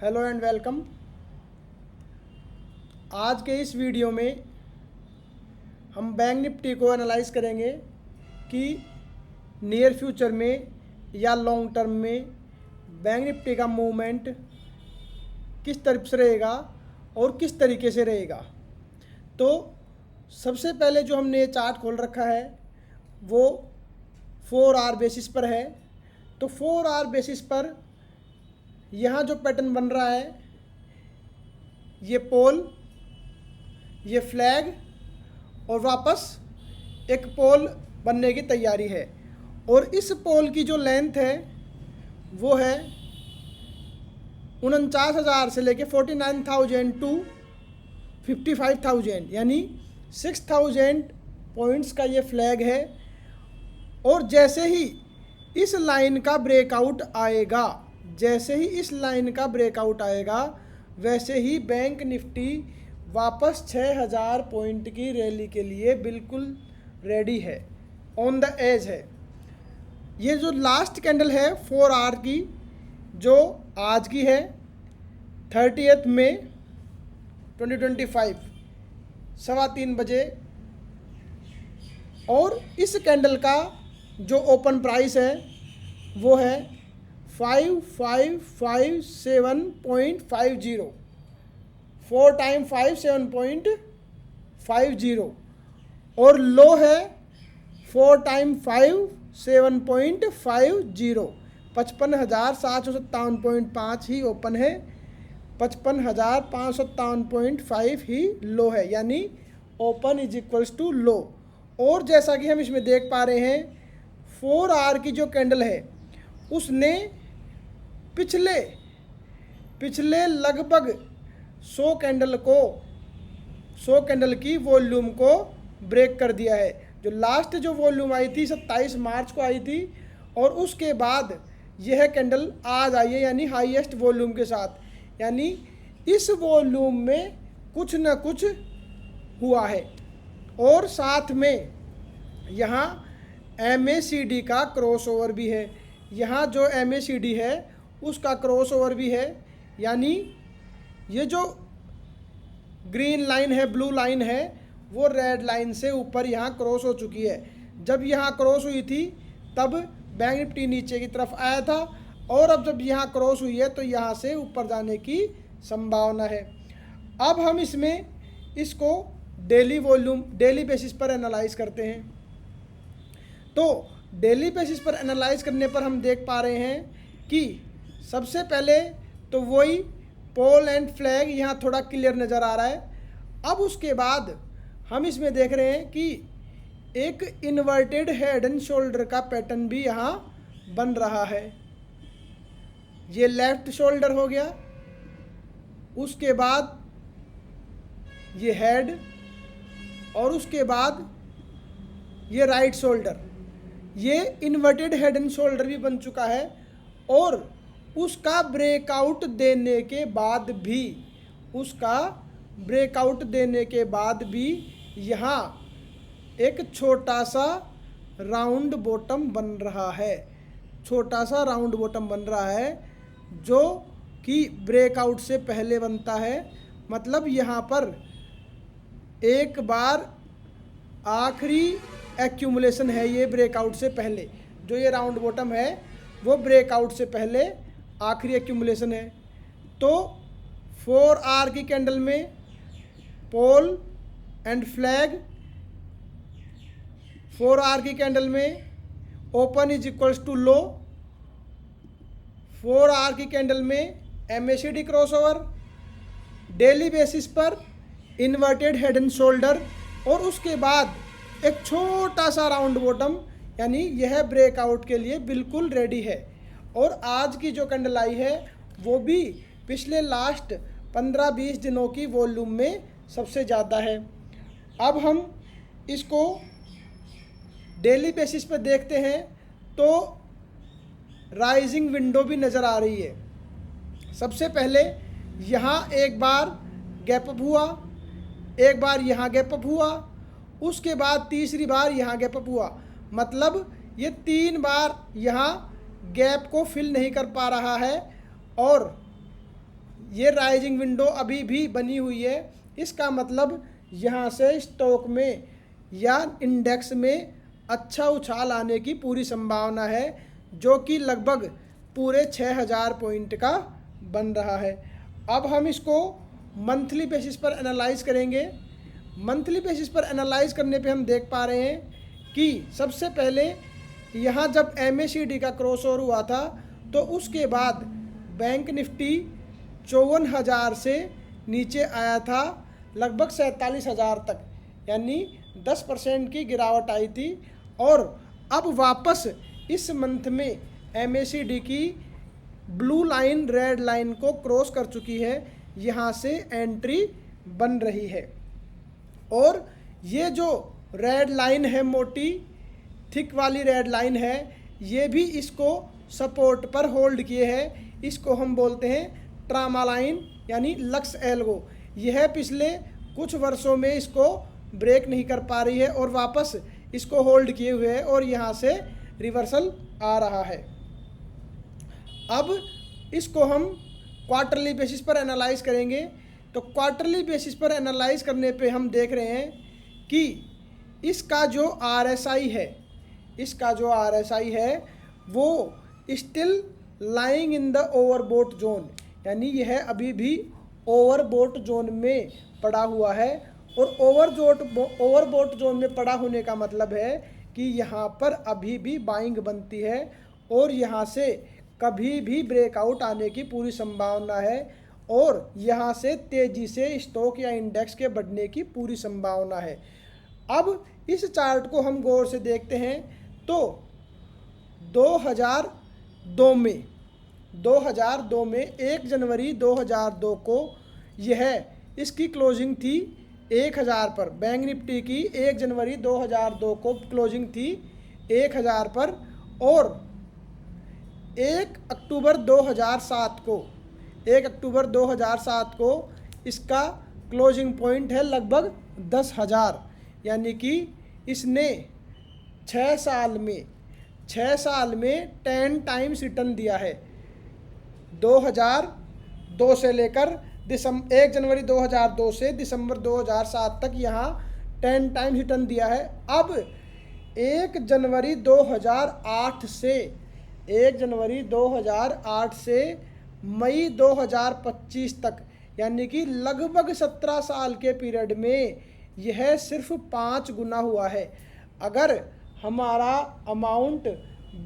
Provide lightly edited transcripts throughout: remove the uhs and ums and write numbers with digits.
Hello and welcome. आज के इस वीडियो में हम बैंक निफ्टी को एनालाइज करेंगे कि नियर फ्यूचर में या लॉन्ग टर्म में बैंक निफ्टी का मूवमेंट किस तरफ से रहेगा और किस तरीके से रहेगा। तो सबसे पहले जो हमने ये चार्ट खोल रखा है वो 4 आवर बेसिस पर है। तो 4 आवर बेसिस पर यहाँ जो पैटर्न बन रहा है, ये पोल, ये फ्लैग और वापस एक पोल बनने की तैयारी है। और इस पोल की जो लेंथ है वो है 49,000 से लेके 49,000 टू 55,000, यानी 6,000 पॉइंट्स का ये फ्लैग है। और जैसे ही इस लाइन का ब्रेकआउट आएगा, वैसे ही बैंक निफ्टी वापस 6,000 पॉइंट की रैली के लिए बिल्कुल रेडी है, ऑन द एज है। ये जो लास्ट कैंडल है 4 आवर की, जो आज की है 30 मई 2025 3:15 बजे, और इस कैंडल का जो ओपन प्राइस है वो है 5557.50, 4 टाइम 57.50, और लो है 4 टाइम 57.50, 55,757.5 ही ओपन है, 55,557.5 ही लो है, यानी ओपन इज इक्वल्स टू लो। और जैसा कि हम इसमें देख पा रहे हैं 4 आवर की जो कैंडल है उसने पिछले लगभग 100 कैंडल की वॉल्यूम को ब्रेक कर दिया है। जो लास्ट जो वॉल्यूम आई थी 27 मार्च को आई थी, और उसके बाद यह कैंडल आज आई है, यानी हाईएस्ट वॉल्यूम के साथ। यानी इस वॉल्यूम में कुछ न कुछ हुआ है। और साथ में यहाँ MACD का क्रॉसओवर भी है, यहाँ जो MACD है उसका क्रॉसओवर भी है, यानी ये जो ग्रीन लाइन है, ब्लू लाइन है, वो रेड लाइन से ऊपर यहाँ क्रॉस हो चुकी है। जब यहाँ क्रॉस हुई थी तब बैंक निफ्टी नीचे की तरफ आया था, और अब जब यहाँ क्रॉस हुई है तो यहाँ से ऊपर जाने की संभावना है। अब हम इसको डेली बेसिस पर एनालाइज करते हैं। तो डेली बेसिस पर एनालाइज करने पर हम देख पा रहे हैं कि सबसे पहले तो वही पोल एंड फ्लैग यहाँ थोड़ा क्लियर नज़र आ रहा है। अब उसके बाद हम इसमें देख रहे हैं कि एक इन्वर्टेड हेड एंड शोल्डर का पैटर्न भी यहाँ बन रहा है। ये लेफ्ट शोल्डर हो गया, उसके बाद ये हेड, और उसके बाद ये राइट शोल्डर। ये इन्वर्टेड हेड एंड शोल्डर भी बन चुका है, और उसका ब्रेकआउट देने के बाद भी यहाँ एक छोटा सा राउंड बॉटम बन रहा है, जो कि ब्रेकआउट से पहले बनता है। मतलब यहाँ पर एक बार आखिरी एक्यूमुलेशन है ये ब्रेकआउट से पहले, जो ये राउंड बॉटम है वो ब्रेकआउट से पहले आखिरी एक्यूमुलेशन है। तो 4 आवर की कैंडल में पोल एंड फ्लैग, 4 आवर की कैंडल में open is equals to low, 4 hour की कैंडल में MACD क्रॉसओवर, डेली बेसिस पर इन्वर्टेड हेड एंड शोल्डर, और उसके बाद एक छोटा सा राउंड बॉटम, यानी यह ब्रेकआउट के लिए बिल्कुल रेडी है। और आज की जो कैंडल आई है वो भी पिछले लास्ट 15-20 दिनों की वॉल्यूम में सबसे ज़्यादा है। अब हम इसको डेली बेसिस पर देखते हैं तो राइजिंग विंडो भी नज़र आ रही है। सबसे पहले यहाँ एक बार गैप अप हुआ, एक बार यहाँ गैप अप हुआ, उसके बाद तीसरी बार यहाँ गैप अप हुआ। मतलब ये 3 बार यहाँ गैप को फिल नहीं कर पा रहा है, और ये राइजिंग विंडो अभी भी बनी हुई है। इसका मतलब यहाँ से स्टॉक में या इंडेक्स में अच्छा उछाल आने की पूरी संभावना है, जो कि लगभग पूरे 6000 पॉइंट का बन रहा है। अब हम इसको मंथली बेसिस पर एनालाइज करेंगे। मंथली बेसिस पर एनालाइज करने पे हम देख पा रहे हैं कि सबसे पहले यहाँ जब MACD का क्रॉस ओवर हुआ था तो उसके बाद बैंक निफ्टी 54,000 से नीचे आया था लगभग 47,000 तक, यानी 10% की गिरावट आई थी। और अब वापस इस मंथ में MACD की ब्लू लाइन रेड लाइन को क्रॉस कर चुकी है, यहाँ से एंट्री बन रही है। और ये जो रेड लाइन है, मोटी थिक वाली रेड लाइन है, ये भी इसको सपोर्ट पर होल्ड किए है। इसको हम बोलते हैं ट्रामा लाइन यानी लक्स एल्गो। यह पिछले कुछ वर्षों में इसको ब्रेक नहीं कर पा रही है और वापस इसको होल्ड किए हुए है और यहाँ से रिवर्सल आ रहा है। अब इसको हम क्वार्टरली बेसिस पर एनालाइज करेंगे। तो क्वार्टरली बेसिस पर एनालाइज करने पे हम देख रहे हैं कि इसका जो RSI है, इसका जो RSI है वो still lying in the overbought zone, यानी यह अभी भी ओवरबोट जोन में पड़ा हुआ है। और ओवरबोट जोन में पड़ा होने का मतलब है कि यहाँ पर अभी भी बाइंग बनती है और यहाँ से कभी भी ब्रेकआउट आने की पूरी संभावना है और यहाँ से तेज़ी से स्टॉक या इंडेक्स के बढ़ने की पूरी संभावना है। अब इस चार्ट को हम गौर से देखते हैं तो 2002 में 1 जनवरी 2002 को यह इसकी क्लोजिंग थी 1000 पर। बैंक निफ्टी की 1 जनवरी 2002 को क्लोजिंग थी 1000 पर और 1 अक्टूबर 2007 को इसका क्लोजिंग पॉइंट है लगभग 10,000, यानी कि इसने 6 साल में 10 टाइम्स रिटर्न दिया है। 2002 से लेकर 1 जनवरी 2002 से दिसंबर 2007 तक यहाँ 10 टाइम्स रिटर्न दिया है। अब 1 जनवरी 2008 से मई 2025 तक, यानी कि लगभग 17 साल के पीरियड में यह सिर्फ 5 गुना हुआ है। अगर हमारा अमाउंट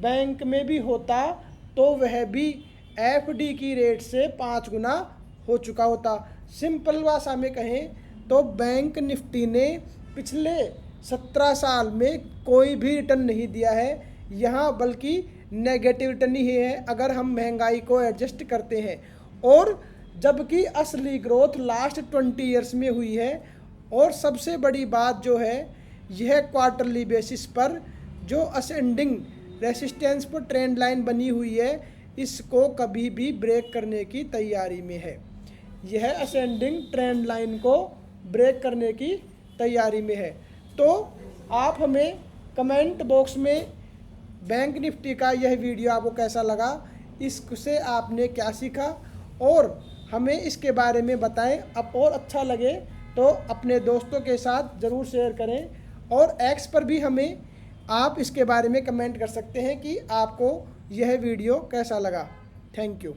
बैंक में भी होता तो वह भी FD की रेट से 5 गुना हो चुका होता। सिंपल भाषा में कहें तो बैंक निफ्टी ने पिछले 17 साल में कोई भी रिटर्न नहीं दिया है यहाँ, बल्कि नेगेटिव रिटर्न ही है अगर हम महंगाई को एडजस्ट करते हैं। और जबकि असली ग्रोथ लास्ट 20 ईयर्स में हुई है। और सबसे बड़ी बात जो है, यह क्वार्टरली बेसिस पर जो असेंडिंग रेसिस्टेंस पर ट्रेंड लाइन बनी हुई है, इसको कभी भी ब्रेक करने की तैयारी में है। यह असेंडिंग ट्रेंड लाइन को ब्रेक करने की तैयारी में है। तो आप हमें कमेंट बॉक्स में बैंक निफ्टी का यह वीडियो आपको कैसा लगा, इससे आपने क्या सीखा, और हमें इसके बारे में बताएं। अब और अच्छा लगे तो अपने दोस्तों के साथ ज़रूर शेयर करें। और X पर भी हमें आप इसके बारे में कमेंट कर सकते हैं कि आपको यह वीडियो कैसा लगा। Thank you.